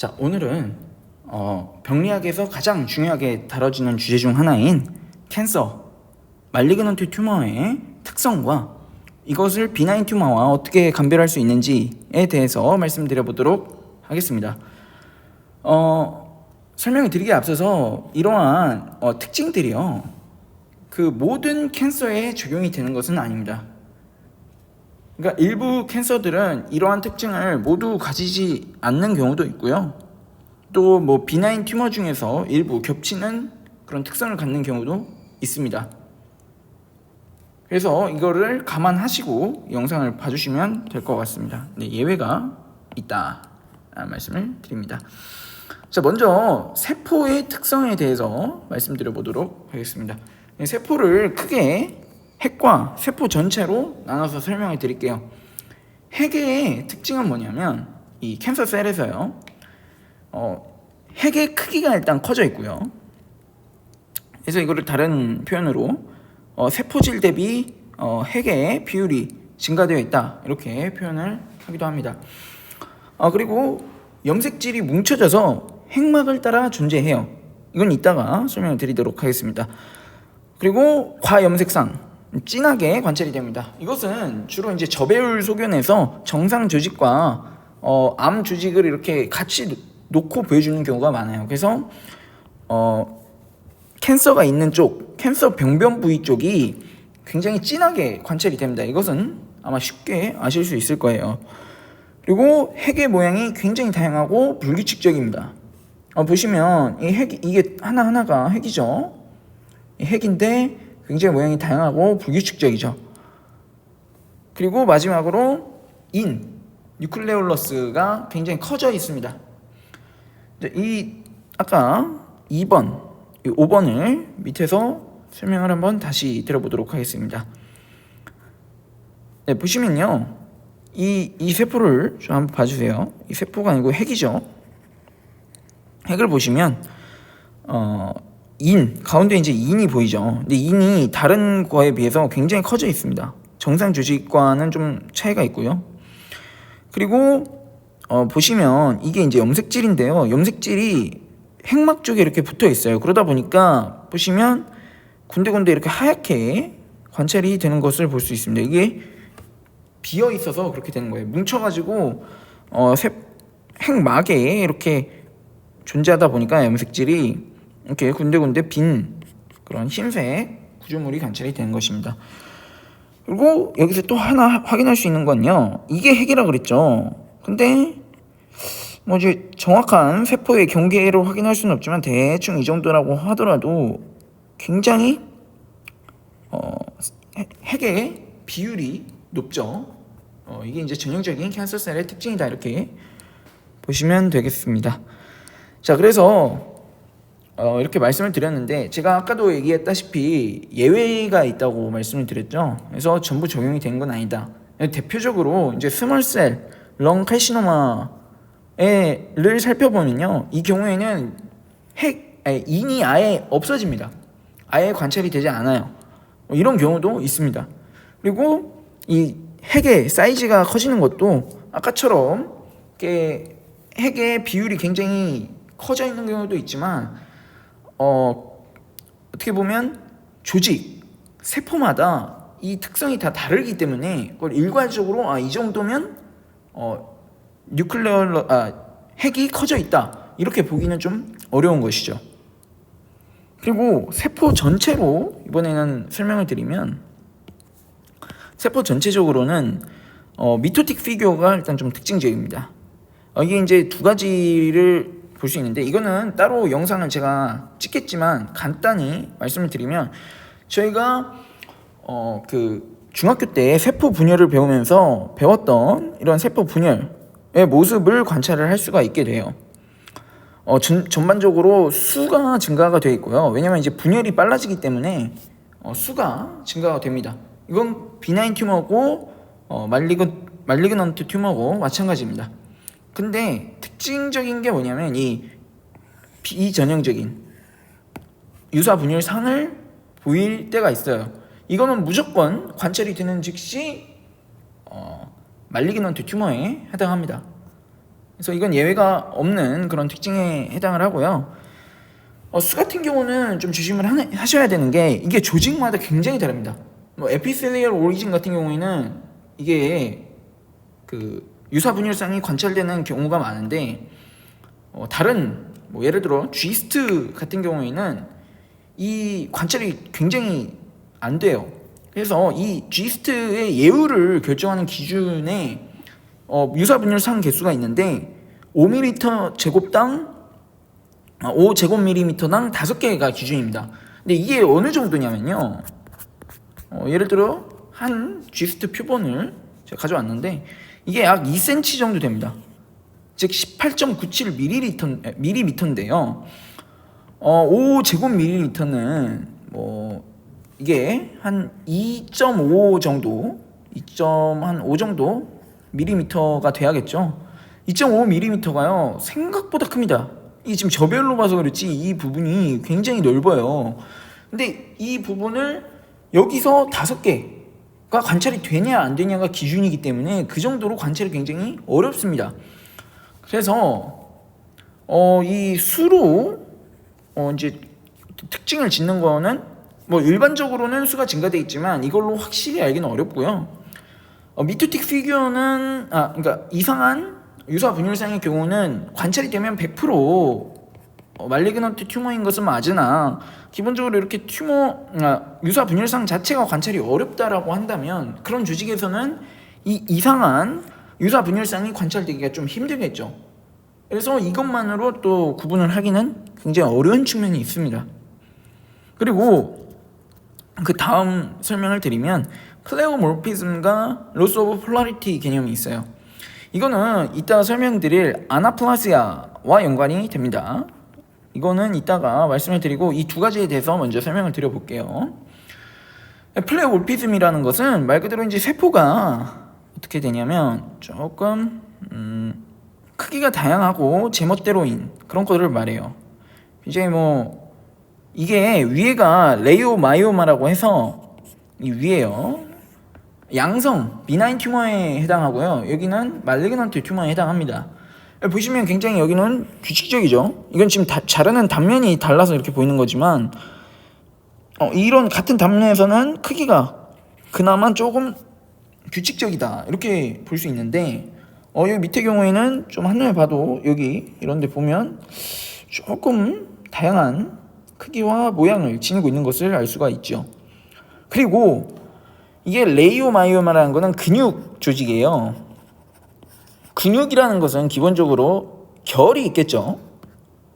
자, 오늘은 병리학에서 가장 중요하게 다뤄지는 주제 중 하나인 캔서, 말리그넌트 튜머의 특성과 이것을 비나인 튜머와 어떻게 감별할 수 있는지에 대해서 말씀드려보도록 하겠습니다. 설명을 드리기에 앞서서 이러한 특징들이요, 그 모든 캔서에 적용이 되는 것은 아닙니다. 그러니까 일부 캔서들은 이러한 특징을 모두 가지지 않는 경우도 있고요. 또 뭐 비나인 튜머 중에서 일부 겹치는 그런 특성을 갖는 경우도 있습니다. 그래서 이거를 감안하시고 영상을 봐주시면 될 것 같습니다. 네, 예외가 있다 라는 말씀을 드립니다. 자, 먼저 세포의 특성에 대해서 말씀드려 보도록 하겠습니다. 세포를 크게 핵과 세포 전체로 나눠서 설명을 드릴게요. 핵의 특징은 뭐냐면 이 캔서 셀에서요, 핵의 크기가 일단 커져 있고요. 그래서 이거를 다른 표현으로 세포질 대비 핵의 비율이 증가되어 있다, 이렇게 표현을 하기도 합니다. 그리고 염색질이 뭉쳐져서 핵막을 따라 존재해요. 이건 이따가 설명을 드리도록 하겠습니다. 그리고 과염색상, 진하게 관찰이 됩니다. 이것은 주로 이제 저배율 소견에서 정상 조직과 암 조직을 이렇게 같이 놓고 보여주는 경우가 많아요. 그래서 캔서가 있는 쪽, 캔서 병변 부위 쪽이 굉장히 진하게 관찰이 됩니다. 이것은 아마 쉽게 아실 수 있을 거예요. 그리고 핵의 모양이 굉장히 다양하고 불규칙적입니다. 보시면 이 핵, 이게 하나하나가 핵이죠. 이 핵인데 굉장히 모양이 다양하고 불규칙적이죠. 그리고 마지막으로 뉴클레올러스가 굉장히 커져 있습니다. 이 아까 2번, 5번을 밑에서 설명을 한번 다시 들어보도록 하겠습니다. 네, 보시면요, 이 세포를 좀 한번 봐주세요. 이 세포가 아니고 핵이죠. 핵을 보시면 가운데 이제 인이 보이죠. 근데 인이 다른 거에 비해서 굉장히 커져 있습니다. 정상 조직과는 좀 차이가 있고요. 그리고 보시면 이게 이제 염색질인데요. 염색질이 핵막 쪽에 이렇게 붙어 있어요. 그러다 보니까 보시면 군데군데 이렇게 하얗게 관찰이 되는 것을 볼 수 있습니다. 이게 비어 있어서 그렇게 되는 거예요. 뭉쳐가지고 핵막에 이렇게 존재하다 보니까 염색질이 이렇게 군데군데 빈 그런 흰색 구조물이 관찰이 되는 것입니다. 그리고 여기서 또 하나 확인할 수 있는 건요, 이게 핵이라 그랬죠. 근데 뭐 이제 정확한 세포의 경계를 확인할 수는 없지만 대충 이 정도라고 하더라도 굉장히 핵의 비율이 높죠. 이게 이제 전형적인 캔서셀의 특징이다, 이렇게 보시면 되겠습니다. 자, 그래서 이렇게 말씀을 드렸는데, 제가 아까도 얘기했다시피 예외가 있다고 말씀을 드렸죠. 그래서 전부 적용이 된 건 아니다. 대표적으로 이제 스몰셀 렁 칼시노마를 살펴보면요, 이 경우에는 인이 아예 없어집니다. 아예 관찰이 되지 않아요. 이런 경우도 있습니다. 그리고 이 핵의 사이즈가 커지는 것도 아까처럼 핵의 비율이 굉장히 커져 있는 경우도 있지만 어떻게 보면 조직, 세포마다 이 특성이 다 다르기 때문에 그걸 일괄적으로 이 정도면 핵이 커져 있다, 이렇게 보기는 좀 어려운 것이죠. 그리고 세포 전체로 이번에는 설명을 드리면, 세포 전체적으로는 미토틱 피규어가 일단 좀 특징적입니다. 이게 이제 두 가지를 볼 수 있는데, 이거는 따로 영상을 제가 찍겠지만 간단히 말씀을 드리면, 저희가 그 중학교 때 세포 분열을 배우면서 배웠던 이런 세포 분열의 모습을 관찰을 할 수가 있게 돼요. 전반적으로 수가 증가가 되어 있고요. 왜냐면 이제 분열이 빨라지기 때문에 수가 증가가 됩니다. 이건 비나인 튜머고 말리그넌트 튜머고 마찬가지입니다. 근데 특징적인 게 뭐냐면 이 비전형적인 유사 분열상을 보일 때가 있어요. 이거는 무조건 관찰이 되는 즉시 말리그넌트 튜머에 해당합니다. 그래서 이건 예외가 없는 그런 특징에 해당을 하고요. 수 같은 경우는 좀 조심을 하셔야 되는 게 이게 조직마다 굉장히 다릅니다. 뭐 에피셀리얼 오리진 같은 경우에는 이게 그 유사 분열상이 관찰되는 경우가 많은데 다른 뭐 예를 들어 쥐스트 같은 경우에는 이 관찰이 굉장히 안 돼요. 그래서 이 쥐스트의 예후를 결정하는 기준에 유사 분열상 개수가 있는데 5mm 제곱당 5제곱밀리미터당 5개가 기준입니다. 근데 이게 어느 정도냐면요. 예를 들어 한 쥐스트 표본을 제가 가져왔는데 이게 약 2cm 정도 됩니다. 즉 18.97ml인데요. 5제곱밀리미터는 뭐 이게 한 2.5 정도, 2.5 정도 밀리미터가 돼야겠죠. 2.5mm가요 생각보다 큽니다. 이 지금 저별로 봐서 그렇지 이 부분이 굉장히 넓어요. 근데 이 부분을 여기서 5개가 관찰이 되냐 안 되냐가 기준이기 때문에 그 정도로 관찰이 굉장히 어렵습니다. 그래서 이 수로 이제 특징을 짓는 거는 뭐 일반적으로는 수가 증가돼 있지만 이걸로 확실히 알기는 어렵고요. 미토틱 피규어는 그러니까 이상한 유사 분열상의 경우는 관찰이 되면 100% 말리그넌트 튜머인 것은 맞으나 기본적으로 이렇게 유사 분열상 자체가 관찰이 어렵다라고 한다면 그런 조직에서는 이 이상한 유사 분열상이 관찰되기가 좀 힘들겠죠. 그래서 이것만으로 또 구분을 하기는 굉장히 어려운 측면이 있습니다. 그리고 그 다음 설명을 드리면 플레오모피즘과 로스 오브 폴라리티 개념이 있어요. 이거는 이따 설명드릴 아나플라시아와 연관이 됩니다. 이거는 이따가 말씀을 드리고 이 두 가지에 대해서 먼저 설명을 드려볼게요. 플레오모피즘이라는 것은 말 그대로 이제 세포가 어떻게 되냐면 조금 크기가 다양하고 제멋대로인 그런 것들을 말해요. 이제 뭐 이게 위에가 레이오마이오마라고 해서 이 위에요. 양성, 비나인 튜머에 해당하고요. 여기는 말리그넌트 튜머에 해당합니다. 보시면 굉장히 여기는 규칙적이죠. 이건 지금 자르는 단면이 달라서 이렇게 보이는 거지만 이런 같은 단면에서는 크기가 그나마 조금 규칙적이다 이렇게 볼 수 있는데 여기 밑에 경우에는 좀 한눈에 봐도 여기 이런 데 보면 조금 다양한 크기와 모양을 지니고 있는 것을 알 수가 있죠. 그리고 이게 레이오마이오마라는 것은 근육 조직이에요. 근육이라는 것은 기본적으로 결이 있겠죠.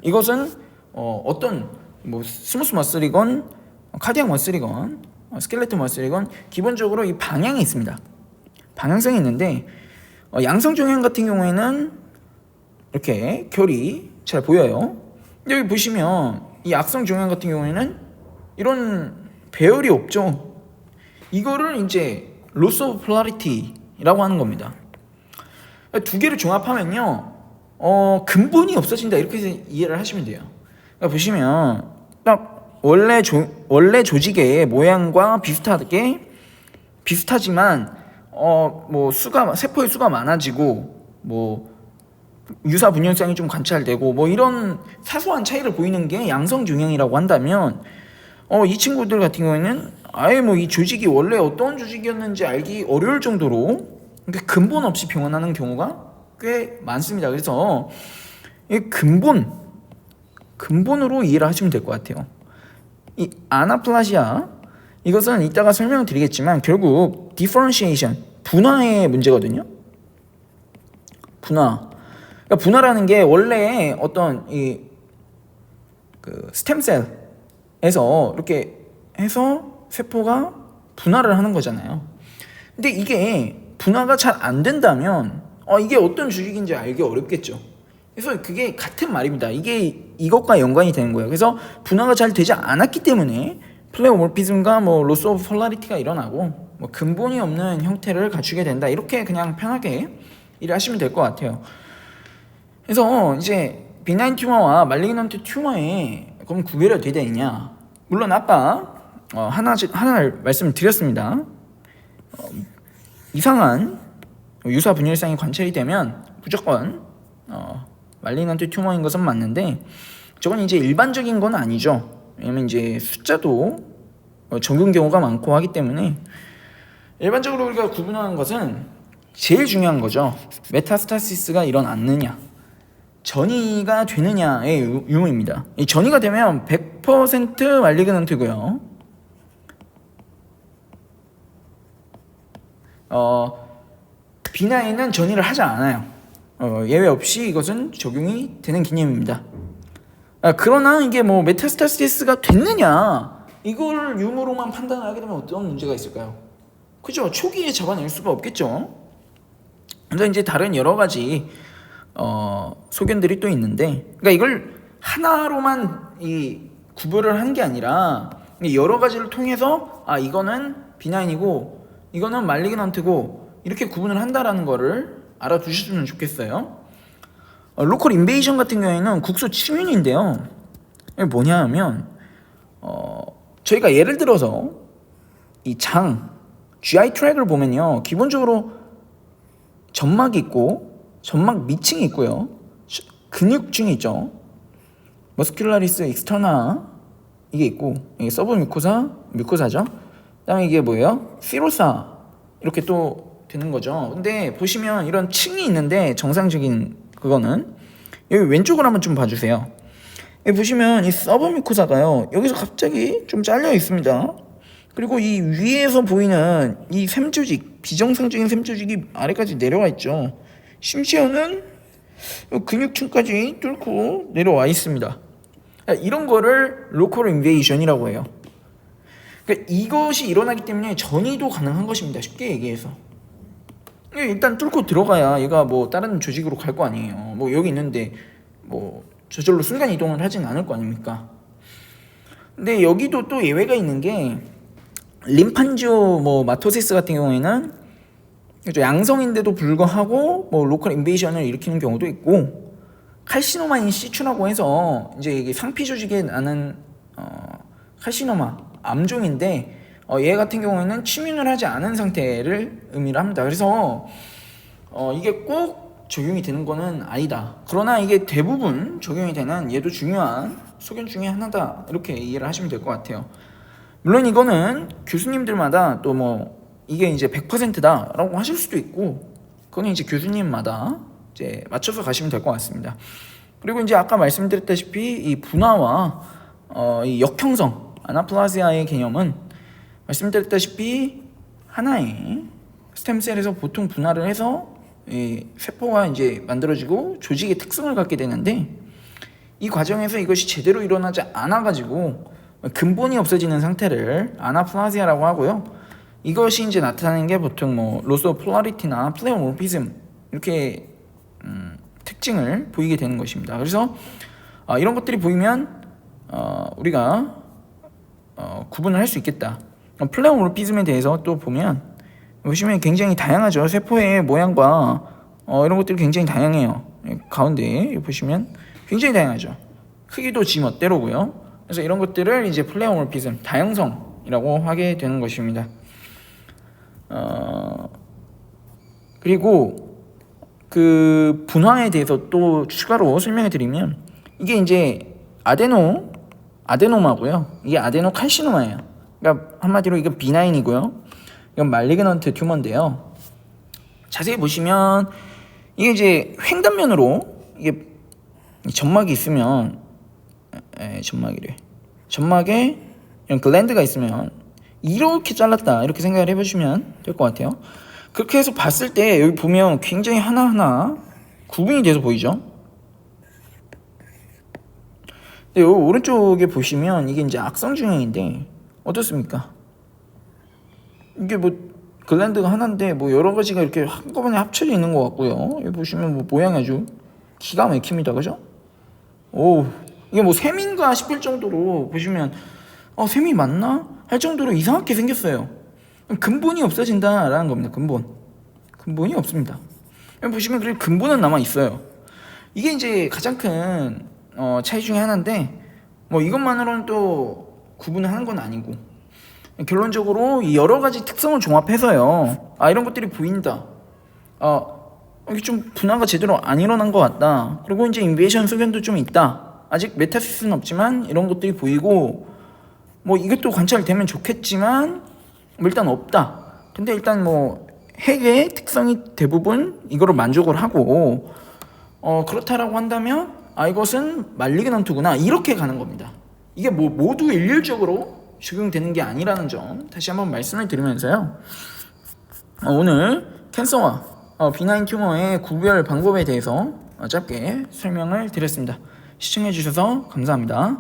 이것은 어떤 뭐 스무스 머슬이건 카디악 머슬이건 스켈레톤 머슬이건 기본적으로 이 방향이 있습니다. 방향성이 있는데 양성 종양 같은 경우에는 이렇게 결이 잘 보여요. 여기 보시면 이 악성 종양 같은 경우에는 이런 배열이 없죠. 이거를 이제 로스 오브 폴라리티라고 하는 겁니다. 두 개를 종합하면요 근본이 없어진다 이렇게 이해를 하시면 돼요. 그러니까 보시면 딱 원래 조직의 모양과 비슷하지만 뭐 세포의 수가 많아지고 뭐 유사 분열상이 좀 관찰되고 뭐 이런 사소한 차이를 보이는 게 양성 종양이라고 한다면 이 친구들 같은 경우에는 아예 뭐 이 조직이 원래 어떤 조직이었는지 알기 어려울 정도로 근본 없이 병원하는 경우가 꽤 많습니다. 그래서 이 근본으로 이해를 하시면 될 것 같아요. 이 아나플라시아 이것은 이따가 설명을 드리겠지만 결국 디퍼런시에이션 분화의 문제거든요. 그러니까 분화라는 게 원래 어떤 그 스템셀에서 이렇게 해서 세포가 분화를 하는 거잖아요. 근데 이게 분화가 잘 안 된다면 이게 어떤 조직인지 알기 어렵겠죠. 그래서 그게 같은 말입니다. 이게 이것과 연관이 되는 거예요. 그래서 분화가 잘 되지 않았기 때문에 플레오모피즘과 뭐 로스 오브 폴라리티가 일어나고 뭐 근본이 없는 형태를 갖추게 된다. 이렇게 그냥 편하게 이해하시면 될 것 같아요. 그래서 이제 비나인 튜머와 말리그넌트 튜머에 그럼 구별이 어떻게 되느냐? 물론 아까 하나를 말씀을 드렸습니다. 이상한 유사 분열상이 관찰이 되면 무조건 말리넌트 튜머인 것은 맞는데 저건 이제 일반적인 건 아니죠. 왜냐면 이제 숫자도 적은 경우가 많고 하기 때문에 일반적으로 우리가 구분하는 것은 제일 중요한 거죠. 메타스타시스가 일어났느냐, 전이가 되느냐의 유무입니다. 이 전이가 되면 100% 말리그넌트고요. 비나인은 전이를 하지 않아요. 예외 없이 이것은 적용이 되는 개념입니다. 그러나 이게 뭐 메타스타시스가 됐느냐, 이걸 유무로만 판단하게 되면 어떤 문제가 있을까요? 그죠? 초기에 잡아낼 수가 없겠죠. 그래서 이제 다른 여러 가지 소견들이 또 있는데, 그러니까 이걸 하나로만 구별을 한 게 아니라 여러 가지를 통해서 이거는 비나인이고 이거는 말리그넌트고 이렇게 구분을 한다라는 거를 알아두셨으면 좋겠어요. 로컬 인베이션 같은 경우에는 국소 침윤인데요. 이게 뭐냐 하면 저희가 예를 들어서 이 GI 트랙을 보면요, 기본적으로 점막이 있고 점막 미층이 있고요, 근육층이 있죠. 머스큘라리스 익스터나 이게 있고, 이게 서브 뮤코사죠. 그다음에 이게 뭐예요? 시로사, 이렇게 또 되는 거죠. 근데 보시면 이런 층이 있는데, 정상적인 그거는 여기 왼쪽을 한번 좀 봐주세요. 여기 보시면 이 서브 뮤코사가요, 여기서 갑자기 좀 잘려 있습니다. 그리고 이 위에서 보이는 이 샘조직, 비정상적인 샘조직이 아래까지 내려와 있죠. 심지어는 근육층까지 뚫고 내려와 있습니다. 이런 거를 로컬 인베이션이라고 해요. 그러니까 이것이 일어나기 때문에 전이도 가능한 것입니다. 쉽게 얘기해서. 일단 뚫고 들어가야 얘가 뭐 다른 조직으로 갈 거 아니에요. 뭐 여기 있는데 뭐 저절로 순간 이동을 하진 않을 거 아닙니까? 근데 여기도 또 예외가 있는 게, 림판지오 마토시스 같은 경우에는 양성인데도 불구하고 뭐 로컬 인베이션을 일으키는 경우도 있고, 칼시노마 인 시추라고 해서 이제 이게 상피 조직에 나는 칼시노마 암종인데, 얘 같은 경우에는 침윤을 하지 않은 상태를 의미를 합니다. 그래서 이게 꼭 적용이 되는 거는 아니다. 그러나 이게 대부분 적용이 되는 얘도 중요한 소견 중에 하나다, 이렇게 이해를 하시면 될 것 같아요. 물론 이거는 교수님들마다 또 뭐 이게 이제 100%다라고 하실 수도 있고, 그건 이제 교수님마다 이제 맞춰서 가시면 될 것 같습니다. 그리고 이제 아까 말씀드렸다시피 이 분화와 이 역형성 아나플라시아의 개념은 말씀드렸다시피 하나의 스템셀에서 보통 분화를 해서 이 세포가 이제 만들어지고 조직의 특성을 갖게 되는데, 이 과정에서 이것이 제대로 일어나지 않아 가지고 근본이 없어지는 상태를 아나플라시아라고 하고요. 이것이 이제 나타나는 게 보통 뭐 로스 오브 폴라리티나 플레오모피즘, 이렇게 특징을 보이게 되는 것입니다. 그래서 이런 것들이 보이면 우리가 구분을 할 수 있겠다. 플레오모피즘에 대해서 또 보시면 굉장히 다양하죠. 세포의 모양과 이런 것들이 굉장히 다양해요. 가운데 보시면 굉장히 다양하죠. 크기도 지 멋대로고요. 그래서 이런 것들을 이제 플레오모피즘, 다양성이라고 하게 되는 것입니다. 그리고 그 분화에 대해서 또 추가로 설명해 드리면, 이게 이제 아데노마고요. 이게 아데노칼시노마예요. 그러니까 한마디로 이건 비나인이고요. 이건 말리그넌트 튜머인데요. 자세히 보시면 이게 이제 횡단면으로 이게 점막이 있으면, 점막에 이런 글랜드가 있으면 이렇게 잘랐다, 이렇게 생각을 해보시면 될 것 같아요. 그렇게 해서 봤을 때 여기 보면 굉장히 하나하나 구분이 돼서 보이죠. 근데 여기 오른쪽에 보시면 이게 이제 악성 중형인데 어떻습니까? 이게 뭐 글랜드가 하나인데 뭐 여러 가지가 이렇게 한꺼번에 합쳐져 있는 것 같고요. 여기 보시면 뭐 모양이 아주 기가 막힙니다, 그죠? 오, 이게 뭐 샘인가 싶을 정도로 보시면 샘이 맞나? 할 정도로 이상하게 생겼어요. 근본이 없어진다라는 겁니다. 근본이 없습니다. 보시면 그래도 근본은 남아 있어요. 이게 이제 가장 큰 차이 중에 하나인데, 뭐 이것만으로는 또 구분을 하는 건 아니고, 결론적으로 여러 가지 특성을 종합해서요, 이런 것들이 보인다. 이게 좀 분화가 제대로 안 일어난 것 같다. 그리고 이제 인베이션 소견도 좀 있다. 아직 메타시스는 없지만 이런 것들이 보이고 뭐 이것도 관찰되면 좋겠지만 뭐 일단 없다. 근데 일단 뭐 핵의 특성이 대부분 이거를 만족을 하고 그렇다라고 한다면 이것은 말리긴 헌트구나 이렇게 가는 겁니다. 이게 뭐 모두 일률적으로 적용되는 게 아니라는 점 다시 한번 말씀을 드리면서요. 오늘 캔서와 비나인 튜머의 구별 방법에 대해서 짧게 설명을 드렸습니다. 시청해 주셔서 감사합니다.